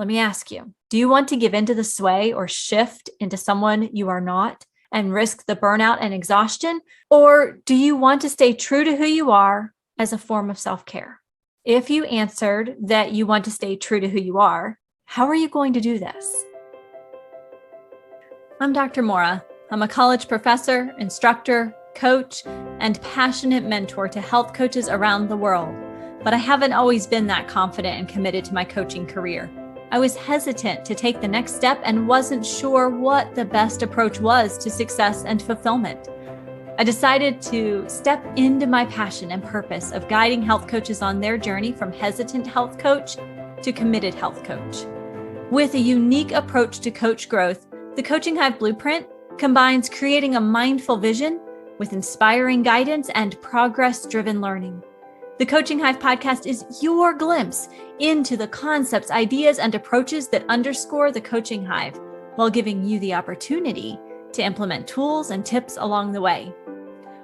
Let me ask you, do you want to give into the sway or shift into someone you are not and risk the burnout and exhaustion? Or do you want to stay true to who you are as a form of self-care? If you answered that you want to stay true to who you are, how are you going to do this? I'm Dr. Mora. I'm a college professor, instructor, coach, and passionate mentor to health coaches around the world. But I haven't always been that confident and committed to my coaching career. I was hesitant to take the next step and wasn't sure what the best approach was to success and fulfillment. I decided to step into my passion and purpose of guiding health coaches on their journey from hesitant health coach to committed health coach. With a unique approach to coach growth, the Coaching Hive Blueprint combines creating a mindful vision with inspiring guidance and progress-driven learning. The Coaching Hive podcast is your glimpse into the concepts, ideas, and approaches that underscore the Coaching Hive while giving you the opportunity to implement tools and tips along the way.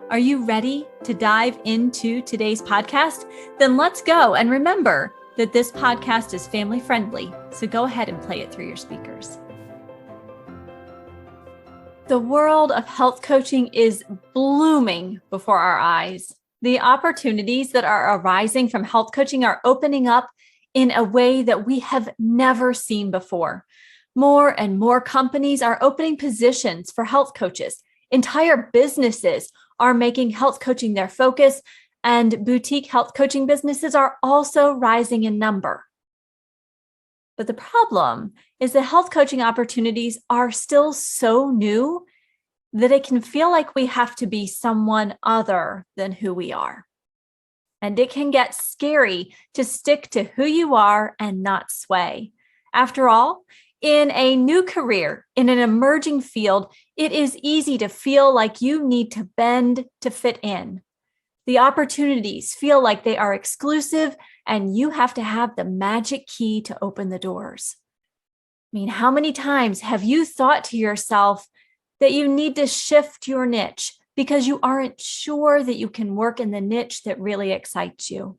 Are you ready to dive into today's podcast? Then let's go. And remember that this podcast is family friendly, so go ahead and play it through your speakers. The world of health coaching is blooming before our eyes. The opportunities that are arising from health coaching are opening up in a way that we have never seen before. More and more companies are opening positions for health coaches. Entire businesses are making health coaching their focus, and boutique health coaching businesses are also rising in number. But the problem is that health coaching opportunities are still so new that it can feel like we have to be someone other than who we are. And it can get scary to stick to who you are and not sway. After all, in a new career, in an emerging field, it is easy to feel like you need to bend to fit in. The opportunities feel like they are exclusive, and you have to have the magic key to open the doors. I mean, how many times have you thought to yourself that you need to shift your niche because you aren't sure that you can work in the niche that really excites you?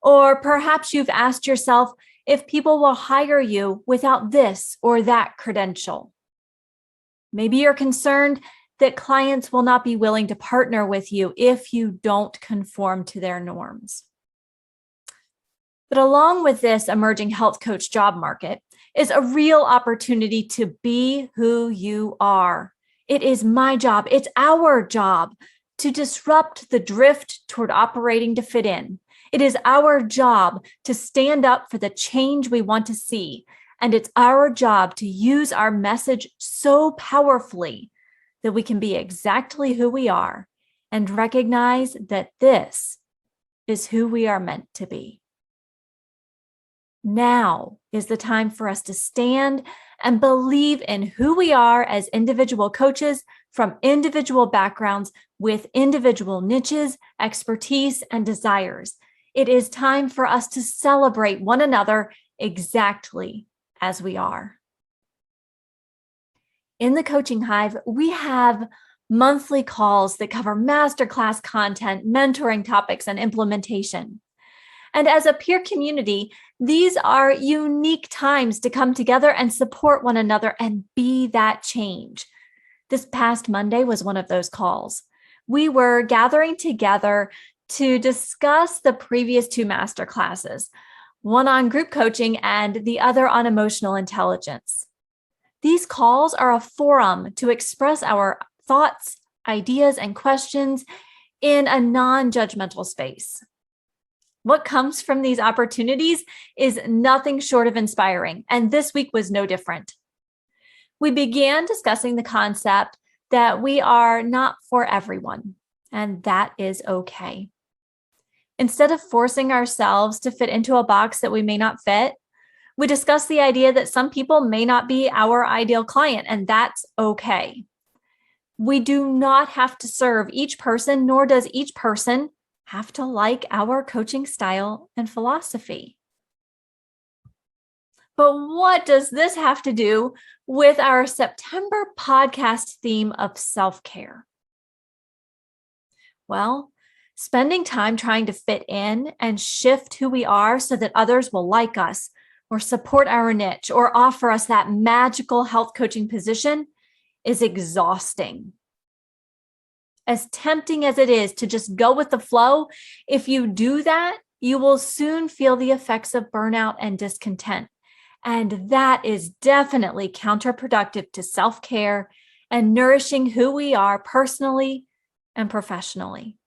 Or perhaps you've asked yourself if people will hire you without this or that credential. Maybe you're concerned that clients will not be willing to partner with you if you don't conform to their norms. But along with this emerging health coach job market is a real opportunity to be who you are. It is my job, it's our job to disrupt the drift toward operating to fit in. It is our job to stand up for the change we want to see. And it's our job to use our message so powerfully that we can be exactly who we are and recognize that this is who we are meant to be. Now is the time for us to stand and believe in who we are as individual coaches from individual backgrounds with individual niches, expertise, and desires. It is time for us to celebrate one another exactly as we are. In the Coaching Hive, we have monthly calls that cover masterclass content, mentoring topics, and implementation. And as a peer community, these are unique times to come together and support one another and be that change. This past Monday was one of those calls. We were gathering together to discuss the previous two masterclasses, one on group coaching and the other on emotional intelligence. These calls are a forum to express our thoughts, ideas, and questions in a non-judgmental space. What comes from these opportunities is nothing short of inspiring, and this week was no different. We began discussing the concept that we are not for everyone, and that is okay. Instead of forcing ourselves to fit into a box that we may not fit, we discussed the idea that some people may not be our ideal client, and that's okay. We do not have to serve each person, nor does each person have to like our coaching style and philosophy. But what does this have to do with our September podcast theme of self-care? Well, spending time trying to fit in and shift who we are so that others will like us or support our niche or offer us that magical health coaching position is exhausting. As tempting as it is to just go with the flow, if you do that, you will soon feel the effects of burnout and discontent. And that is definitely counterproductive to self-care and nourishing who we are personally and professionally.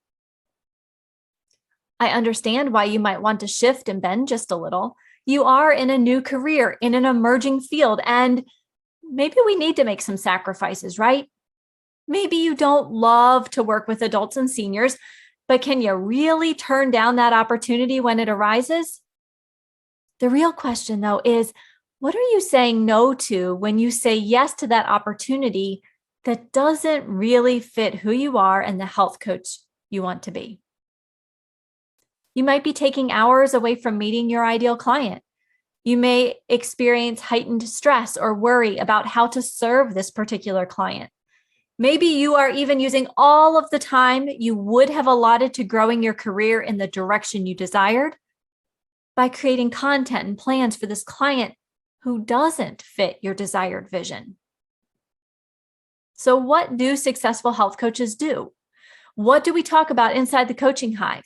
I understand why you might want to shift and bend just a little. You are in a new career, in an emerging field, and maybe we need to make some sacrifices, right? Maybe you don't love to work with adults and seniors, but can you really turn down that opportunity when it arises? The real question, though, is what are you saying no to when you say yes to that opportunity that doesn't really fit who you are and the health coach you want to be? You might be taking hours away from meeting your ideal client. You may experience heightened stress or worry about how to serve this particular client. Maybe you are even using all of the time you would have allotted to growing your career in the direction you desired by creating content and plans for this client who doesn't fit your desired vision. So what do successful health coaches do? What do we talk about inside the coaching hive?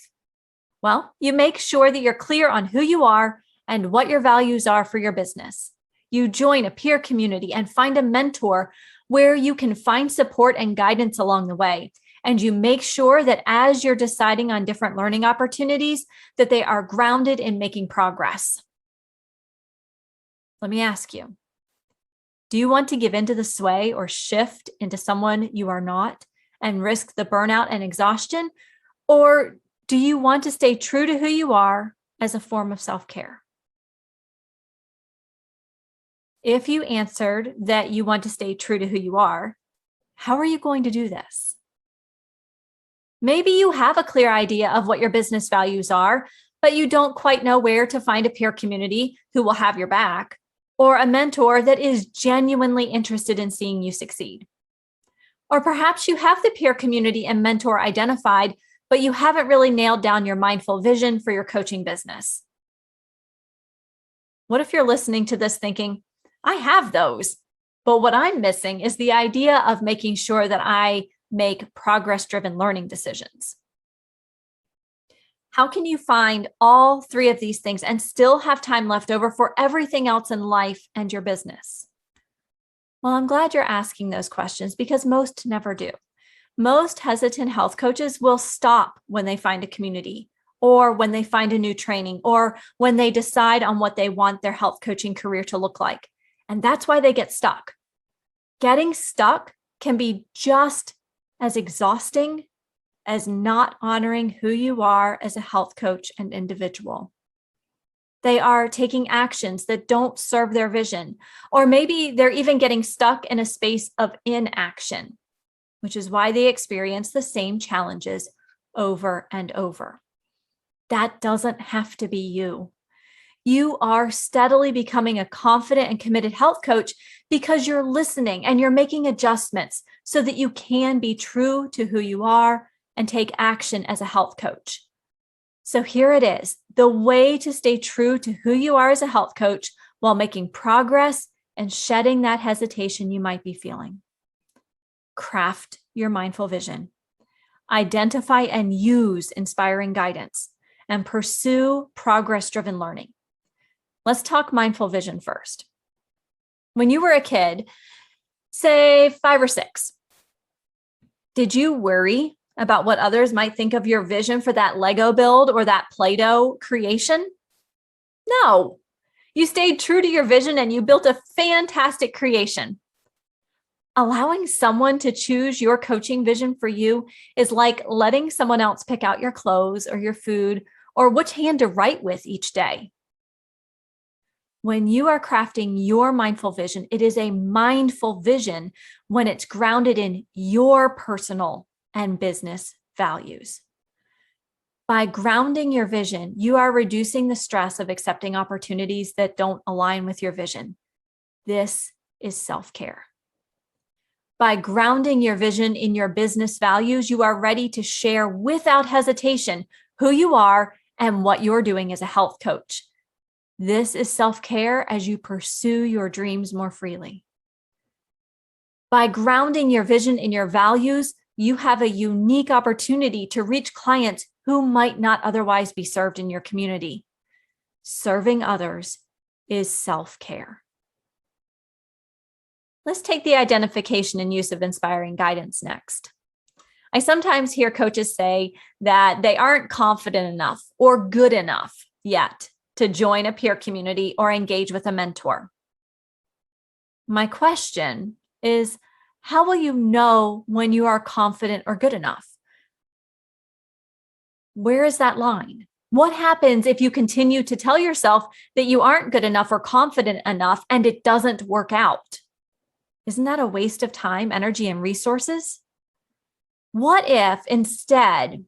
Well, you make sure that you're clear on who you are and what your values are for your business. You join a peer community and find a mentor where you can find support and guidance along the way. And you make sure that as you're deciding on different learning opportunities, that they are grounded in making progress. Let me ask you, do you want to give into the sway or shift into someone you are not and risk the burnout and exhaustion? Or do you want to stay true to who you are as a form of self-care? If you answered that you want to stay true to who you are, how are you going to do this? Maybe you have a clear idea of what your business values are, but you don't quite know where to find a peer community who will have your back, or a mentor that is genuinely interested in seeing you succeed. Or perhaps you have the peer community and mentor identified, but you haven't really nailed down your mindful vision for your coaching business. What if you're listening to this thinking, I have those, but what I'm missing is the idea of making sure that I make progress-driven learning decisions? How can you find all three of these things and still have time left over for everything else in life and your business? Well, I'm glad you're asking those questions because most never do. Most hesitant health coaches will stop when they find a community or when they find a new training or when they decide on what they want their health coaching career to look like. And that's why they get stuck. Getting stuck can be just as exhausting as not honoring who you are as a health coach and individual. They are taking actions that don't serve their vision, or maybe they're even getting stuck in a space of inaction, which is why they experience the same challenges over and over. That doesn't have to be you. You are steadily becoming a confident and committed health coach because you're listening and you're making adjustments so that you can be true to who you are and take action as a health coach. So here it is, the way to stay true to who you are as a health coach while making progress and shedding that hesitation you might be feeling. Craft your mindful vision. Identify and use inspiring guidance and pursue progress-driven learning. Let's talk mindful vision first. When you were a kid, say 5 or 6, did you worry about what others might think of your vision for that Lego build or that Play-Doh creation? No, you stayed true to your vision and you built a fantastic creation. Allowing someone to choose your coaching vision for you is like letting someone else pick out your clothes or your food or which hand to write with each day. When you are crafting your mindful vision, it is a mindful vision when it's grounded in your personal and business values. By grounding your vision, you are reducing the stress of accepting opportunities that don't align with your vision. This is self-care. By grounding your vision in your business values, you are ready to share without hesitation who you are and what you're doing as a health coach. This is self-care as you pursue your dreams more freely. By grounding your vision in your values, you have a unique opportunity to reach clients who might not otherwise be served in your community. Serving others is self-care. Let's take the identification and use of inspiring guidance next. I sometimes hear coaches say that they aren't confident enough or good enough yet to join a peer community or engage with a mentor. My question is, how will you know when you are confident or good enough? Where is that line? What happens if you continue to tell yourself that you aren't good enough or confident enough and it doesn't work out? Isn't that a waste of time, energy, and resources? What if instead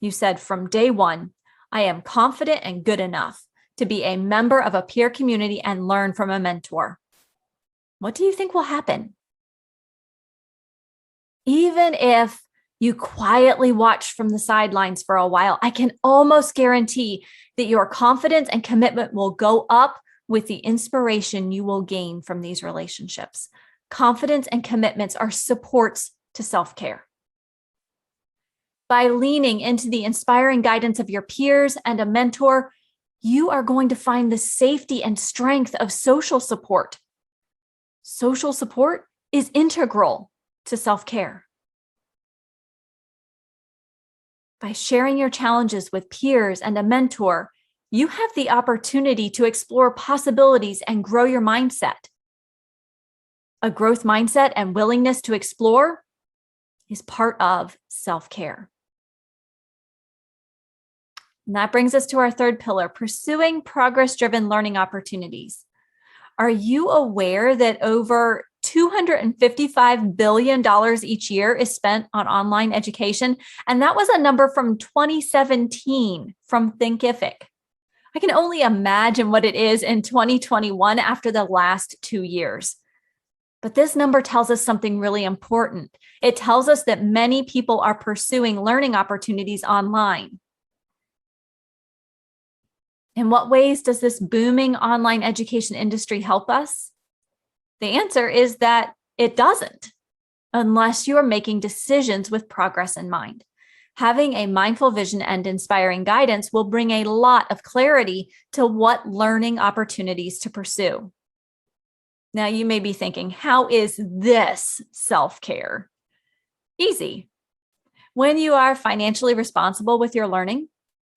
you said from day one, I am confident and good enough to be a member of a peer community and learn from a mentor? What do you think will happen? Even if you quietly watch from the sidelines for a while, I can almost guarantee that your confidence and commitment will go up with the inspiration you will gain from these relationships. Confidence and commitments are supports to self-care. By leaning into the inspiring guidance of your peers and a mentor, you are going to find the safety and strength of social support. Social support is integral to self-care. By sharing your challenges with peers and a mentor, you have the opportunity to explore possibilities and grow your mindset. A growth mindset and willingness to explore is part of self-care. And that brings us to our third pillar, pursuing progress-driven learning opportunities. Are you aware that over $255 billion each year is spent on online education? And that was a number from 2017 from Thinkific. I can only imagine what it is in 2021 after the last 2 years. But this number tells us something really important. It tells us that many people are pursuing learning opportunities online. In what ways does this booming online education industry help us? The answer is that it doesn't, unless you are making decisions with progress in mind. Having a mindful vision and inspiring guidance will bring a lot of clarity to what learning opportunities to pursue. Now, you may be thinking, how is this self-care? Easy. When you are financially responsible with your learning,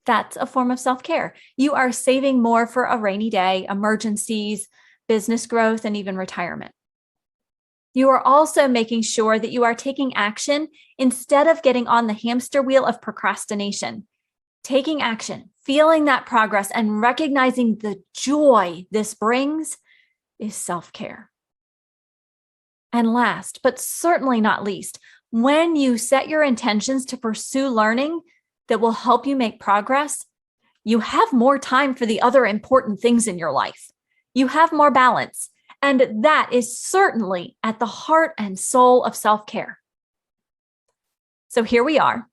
that's a form of self-care. You are saving more for a rainy day, emergencies, business growth, and even retirement. You are also making sure that you are taking action instead of getting on the hamster wheel of procrastination. Taking action, feeling that progress, and recognizing the joy this brings is self-care. And last, but certainly not least, when you set your intentions to pursue learning that will help you make progress, you have more time for the other important things in your life. You have more balance, and that is certainly at the heart and soul of self-care. So here we are.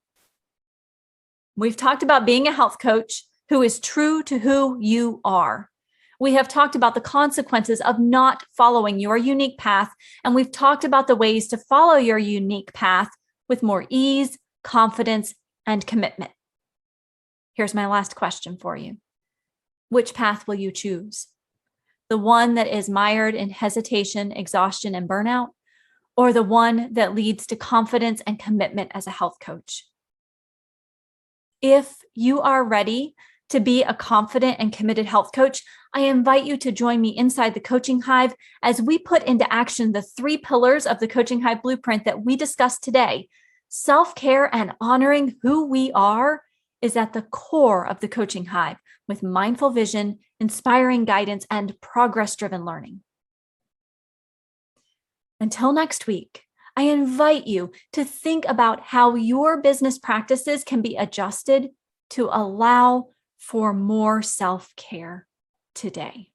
We've talked about being a health coach who is true to who you are. We have talked about the consequences of not following your unique path, and we've talked about the ways to follow your unique path with more ease, confidence, and commitment. Here's my last question for you. Which path will you choose? The one that is mired in hesitation, exhaustion, and burnout, or the one that leads to confidence and commitment as a health coach? If you are ready to be a confident and committed health coach, I invite you to join me inside the Coaching Hive as we put into action the 3 pillars of the Coaching Hive blueprint that we discussed today. Self-care and honoring who we are is at the core of the Coaching Hive, with mindful vision, inspiring guidance, and progress-driven learning. Until next week, I invite you to think about how your business practices can be adjusted to allow for more self-care today.